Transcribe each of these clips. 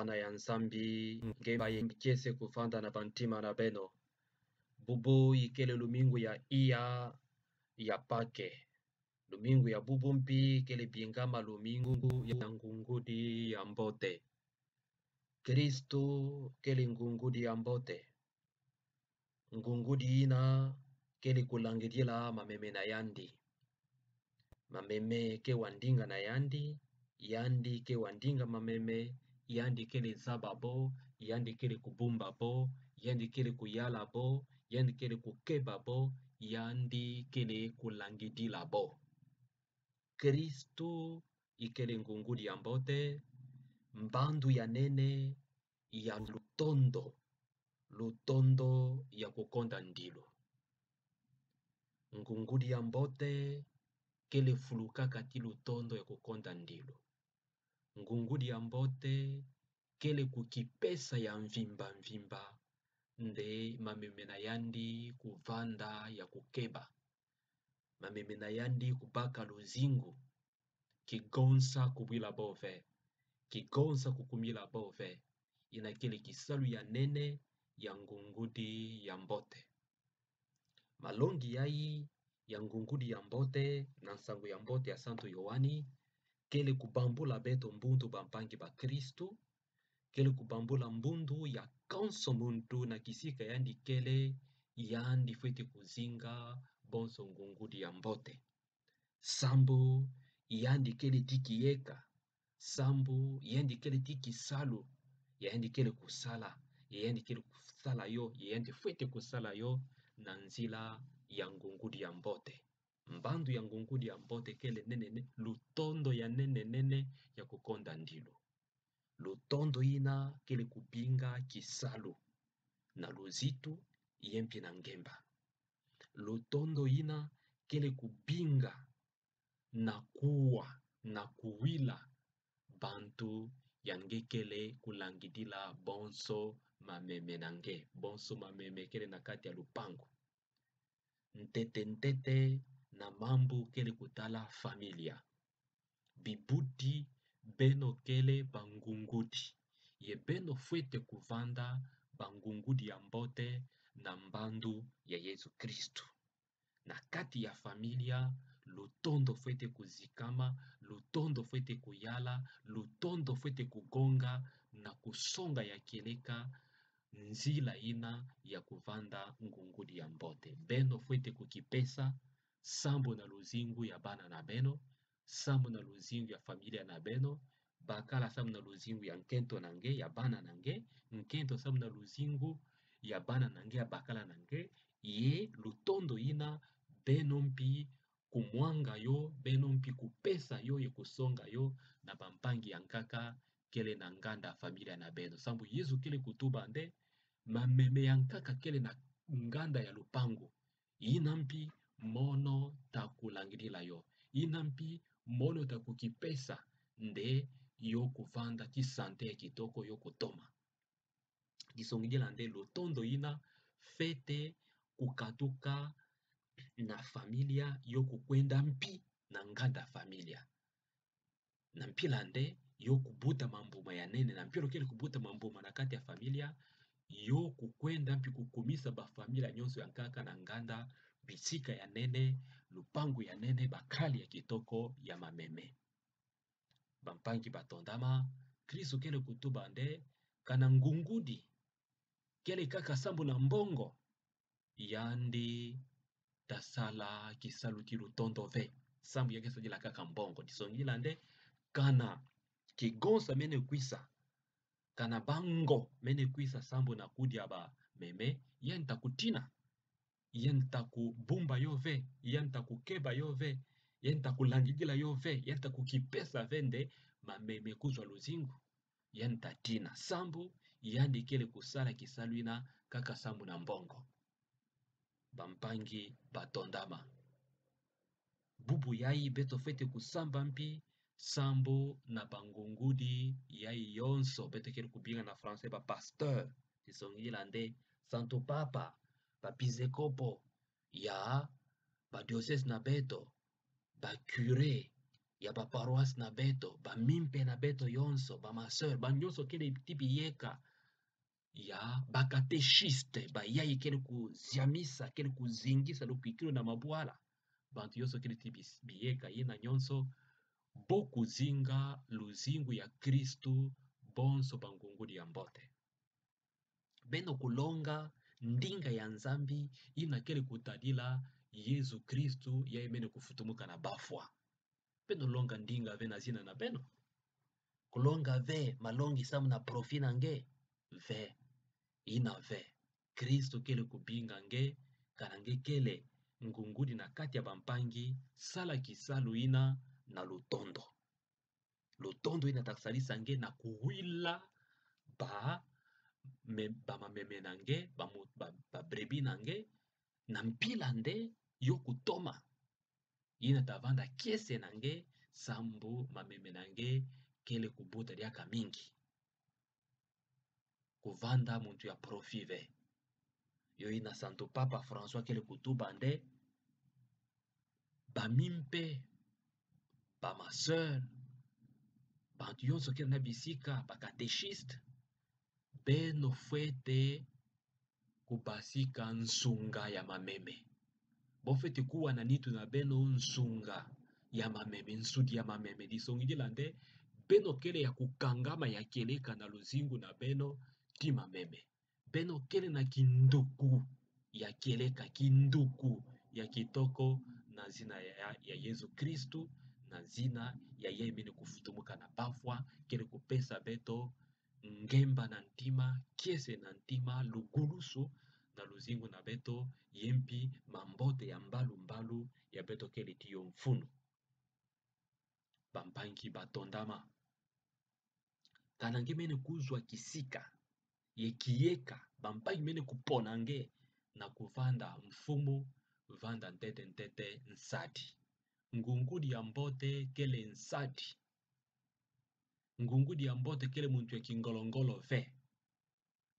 bana ya nzambi ngemba yembikiese kufanda na bantima na beno bubu ikele lumingu ya iya ya pake lumingu ya bubu mpi kele bingama lumingu ya ngungudi ya mbote Kristo kele ngungudi ya mbote ngungudi ina kele kulangidila mameme na yandi mameme ke wandinga na yandi yandi ke wandinga mameme yandi kele zababo yandi kele kubumba bo yandi kele kuyala bo yandi kele kukeba bo yandi kele kulangidila bo Kristo ikele ngungudi ya mbote mbandu ya nene ya lutondo ya kukonda ndilo ngungudi ya mbote kele fuluka kati lutondo ya kukonda ndilo ngungudi ya mbote kele kukipesa ya mvimba nde mameme na yandi kuvanda ya kukeba mameme na yandi kubaka luzingu kigonsa kubwila bove kigonsa kukumila bove ina kele kisalu ya nene ya ngungudi ya mbote Malongi yai ya ngungudi ya mbote na nsangu ya mbote ya Santo Yohani kele kubambula beto mbundu bampangi ba Kristu kele kubambula mbundu ya kanso muntu na kisika yandi kele yandi fwete kuzinga bonso ngungudi ya mbote sambu yandi kele tiki yeka sambu yandi kele tiki salu yandi kele kusala yandi kele kusala yo yandi fwete kusala yo na nzila ya ngungudi ya mbote mbandu ya ngungudi ya mbote kele nene lutondo ya nene ya kukonda ndilo lutondo ina kele kupinga kisalu na luzitu yempi na ngemba lutondo ina kele kupinga na kuwa na kuwila bantu yange kele kulangidila bonso mameme nange bonso mameme kele na kati ya lupango ntete na mambu kele kutala familia bibuti beno kele bangungudi ye beno fwete kuvanda bangungudi ya mbote na mbandu ya Yesu Kristu na kati ya familia lutondo fwete kuzikama lutondo fwete kuyala lutondo fwete kugonga na kusonga ya keleka nzila ina ya kuvanda ngungudi ya mbote beno fwete kukipesa sambo na luzingu ya bana na beno sambo na luzingu ya familia na beno bakala sambo na luzingu ya nkento nange ya bana nange nkento sambo na luzingu ya bana nange ya bakala nange ye lutondo ina beno mpi kumwanga yo beno mpi kupesa yo ye kusonga yo na bampangi ya nkaka kele na nganda familia na beno sambu Yesu kele kutuba nde mameme ya nkaka kele na nganda ya lupango ina mpi mono takulangidila yo ina mpi mono takukipesa nde yo kuvanda kisante ya kitoko yo kutoma kisongidila nde lutondo ina fete kukatuka na familia yo kukwenda mpi na nganda familia na mpila nde yo kubuta mambuma ya nene na mpilo kele kubuta mambuma na kati ya familia yo kukwenda mpi kukumisa ba familia nyonso ya nkaka na nganda bisika ya nene lupangu ya nene bakali ya kitoko ya mameme bampangi batondama Kristo kele kutuba nde kana ngungudi kele kaka sambu na mbongo yandi tasala kisalu ti lutondo ve sambu yake sojila kaka mbongo tisongila nde kana kigonsa mene kwisa kana bango mene kwisa sambu na kudi aba meme yenta kutina yenta kubumba yo ve yenta kukeba yo ve yenta kulangidila yo ve yenta kukipesa vende mameme kuzwa luzingu yenta tina sambu yandi kele kusala kisaluina kaka sambu na mbongo bampangi batondama bubu yai beto fete kusamba mpi sambo na bangungudi yai yonso beto kele kubinga na français ba pasteur tisongila nde santo papa ba pizekopo ya ba diocese na beto ba cure ya ba paroisse na beto, ba mimpe na beto yonso, ba maseur, ba nyonso kele tipi yeka ya ba katechiste, ba yai kele kuziamisa, kele kuzingisa lupikilo na mabwala. Bantu yonso kele tipi biyeka yena nyonso, boku zinga luzingu ya Kristu bonso bangungudi ya mbote. Beno kulonga ndinga ya nzambi ina kele kutadila Yesu Kristu ya imene kufutumuka na bafwa. Beno longa ndinga ve na zina na beno. Kulonga ve malongi samu na profina nge ve ina ve. Kristu kele kubinga nge kanange kele ngungudi na kati ya bampangi sala kisalu ina na lutondo. Lutondo ina taksalisa nge na kuwila ba mameme nange, ba brebi nange, na mpila nde yo kutoma. Ina tavanda kiese nange, sambu mameme nange, kele kubuta diaka mingi. Kuvanda muntu ya profive. Yo ina Santo Papa François kele kutuba nde, ba mimpe, ba maseur, bantu yonso kele na bisika, ba katechiste, beno fwete kubasika nsunga ya mameme. Bofete kuwa na nitu na beno nsunga ya mameme, nsudi ya mameme. Disongi dilande, beno kele ya kukangama ya keleka na luzingu na beno ti mameme. Beno kele na kinduku ya keleka, kinduku ya kitoko na zina ya Yesu Kristu, na zina ya yemine kufutumuka na bafwa, kele kupesa beto ngemba na ntima, kiese na ntima, lugulusu na luzingu na beto yempi mambote ya mbalu mbalu ya beto kele tiyo mfunu. Bampangi batondama. Kanange mene kuzwa kisika, ye kieka, bampangi mene kuponange na kuvanda mfumu, vanda ntete ntete nsadi. Ngungudi ya mbote kele nsadi. Ngungudi ya mbote kele muntu ya kingolongolo ve.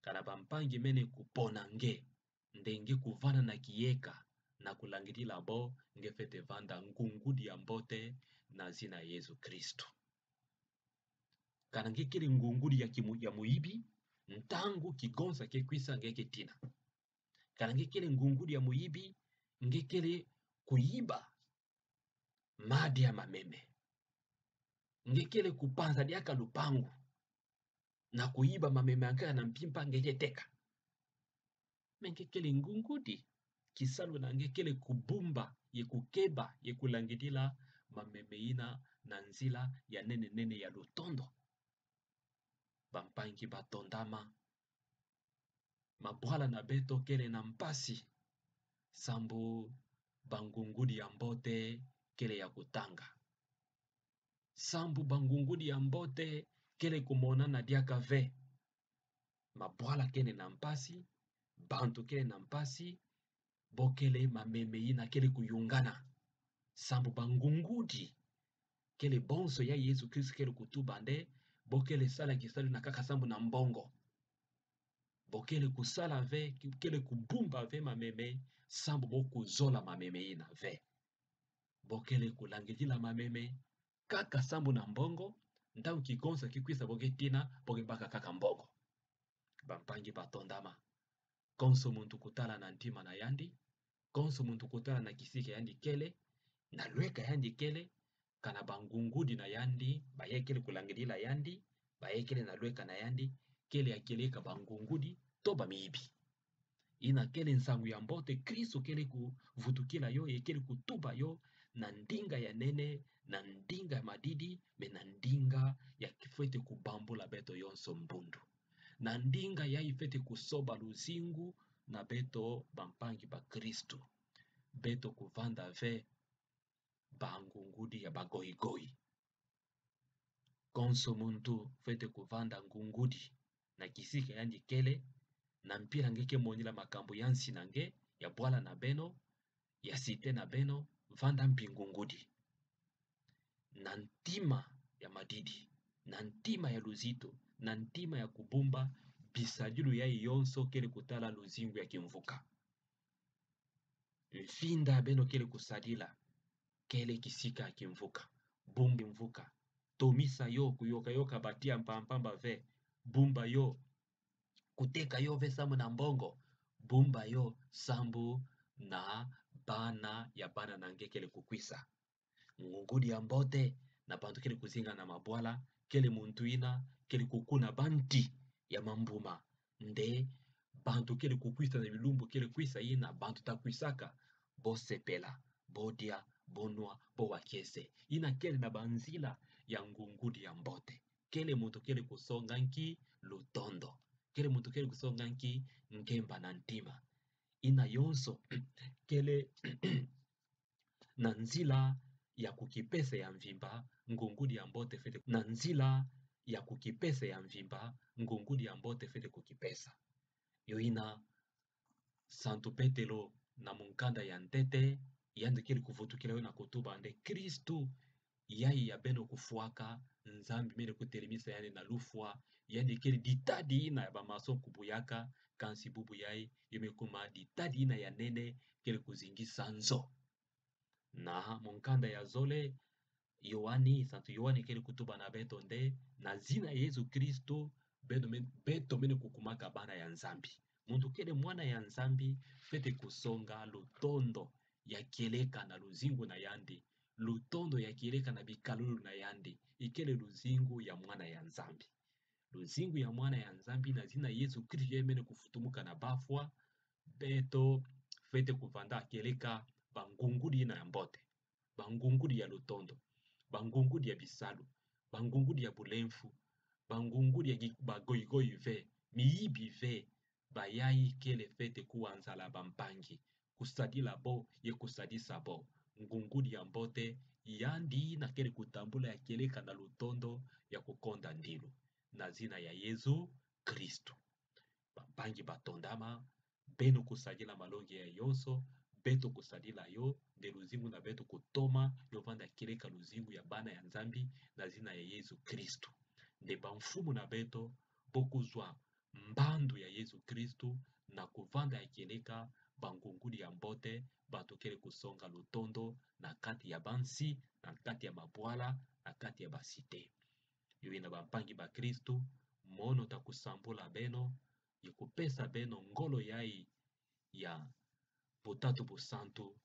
Kana bampangi mene kuponange, ndenge kuvana na kieka, na kulangitila bo, nge fete vanda ngungudi ya mbote na zina Yesu Kristu. Kanange kele ngungudi ya muibi, ntangu kigonsa ke kwisa nge ketina. Kanange kele ngungudi ya muibi, nge kele kuiba madi ya mameme. Nge kele kupanza diaka lupangu, na kuiba mameme anka na mpimpa nge teka. Menge kele ngungudi kisalu na nge kele kubumba ye kukeba ye kulangitila mamemeina na nzila ya nene nene ya lutondo. Bampangi batondama. Mabwala na beto kele na mpasi. Sambu bangungudi ya mbote kele ya kutanga. Sambu bangungudi ya mbote kele kumona na diaka ve. Mabwala kele na mpasi. Bantu kele na mpasi. Bokele mamemeina kele kuyungana. Sambu bangungudi kele bonso ya Yesu Kristu kele kutubande. Bokele sala kisalu na kaka sambu na mbongo. Bokele kusala ve, kele kubumba ve mameme, sambu boku zola mamemeina ve. Bokele kulangitila mameme, kaka sambu na mbongo, ndau kikonsa kikwisa boketina, boke baka kaka mbongo. Bampangi batondama. Konso muntu kutala na ntima na yandi, konso muntu kutala na kisike yandi kele, na lweka yandi kele, kana bangungudi na yandi, bayekele kulangitila yandi, bayekele na lweka na yandi, kele ya keleka bangungudi, toba miibi. Ina kele nsangu ya mbote, Kristo kele kuvutukila yo, ye kele kutuba yo, na ndinga ya nene, na ndinga ya madidi, me na ndinga ya kifete kubambula beto yonso mbundu. Na ndinga ya ifete kusoba luzingu, na beto bampangi ba Kristo. Beto kuvanda ve, bangungudi ya bagoigoi. Konso muntu fete kuvanda ngungudi, na kisika yandi kele, na mpira ngeke monila makambo yansi nange, ya bwala na beno, ya site na beno, vanda mpingungudi. Na ntima ya madidi, na ntima ya luzito, na ntima ya kubumba, bisadilu ya yonso kele kutala luzingu ya kimvuka. Mfinda beno kele kusadila, kele kisika ya kimvuka. bumbi mvuka tomisa yo kuyoka yoka batia mpampamba ve bumba yo kuteka yo ve sambu na mbongo bumba yo sambu na bana ya bana na ngekele kukwisa ngungudi ya mbote na bantu kele kuzinga na mabwala kele muntuina kele kukuna banti ya mambuma nde bantu kele kukwisa na bilumbu kele kwisa ina bantu takwisaka bosepela bodia bonwa bowakese ina kele na banzila ya ngungudi ya mbote kele muntu kele kusonga nki lutondo kele muntu kele kusonga nki nkemba na ntima ina yonso kele na nzila ya kukipesa ya mvimba ngungudi ya mbote fete na nzila ya kukipesa ya mvimba ngungudi ya mbote fete kukipesa yo ina Santo Petelo na munkanda ya ntete yande kili kuvutukila yo na kutuba ande Kristu yai ya beno kufuaka nzambi mene kutelemisa yani na lufwa yani kili ditadi ina ya bamaso kubuyaka kansi bubu yai yomekuma ditadi ina ya nene kili kuzingisa nzo na munkanda ya zole Yohani santo Yohani kele kutuba na beto nde na zina Yesu Kristo beto mene kukumaka bana ya nzambi muntu kele mwana ya nzambi fete kusonga lutondo ya kieleka na luzingu na yandi lutondo ya kieleka na bikalulu na yandi ikele luzingu ya mwana ya nzambi luzingu ya mwana ya nzambi na zina Yesu Kristo yemene kufutumuka na bafwa beto fete kuvanda kieleka bangungudi na mbote bangungudi ya lutondo bangungudi ya bisalu bangungudi ya bulemfu bangungudi ya bagoyigoyi ve miyibi ve bayayi kele fete kuwanzala bampangi kusadila bo ye kusadisa bo ngungudi ya mbote yandi na kele kutambula ya keleka na lutondo ya kukonda ndilu na zina ya Yesu Kristu bampangi batondama beno kusadila malongi ya yonso beto kusadila yo nde luzingu na beto kutoma yovanda keleka luzingu ya bana ya nzambi na zina ya Yesu Kristu nde bamfumu na beto bokuzwa mbandu ya Yesu Kristu na kuvanda ya keleka bangungudi ya mbote batokele kusonga lutondo na kati ya bansi na kati ya mabwala na kati ya basite yo na bampangi ba Kristu mono takusambula beno yikupesa beno ngolo yai ya butatu busantu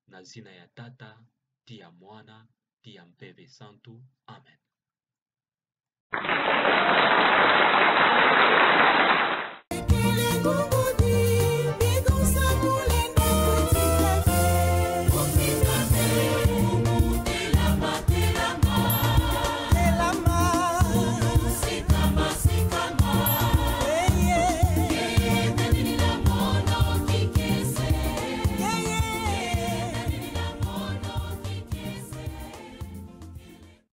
na zina ya tata tia mwana tia mpeve santu amen